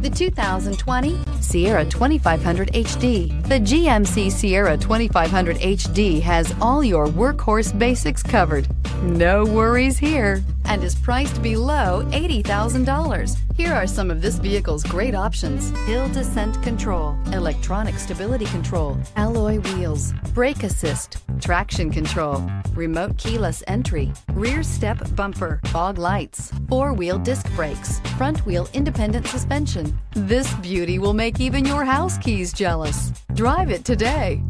The 2020 Sierra 2500 HD. The GMC Sierra 2500 HD has all your workhorse basics covered. No worries here, and is priced below $80,000. Here are some of this vehicle's great options: hill descent control, electronic stability control, alloy wheels, brake assist, traction control, remote keyless entry, rear step bumper, fog lights, four-wheel disc brakes, front wheel independent suspension. This beauty will make even your house keys jealous. Drive it today.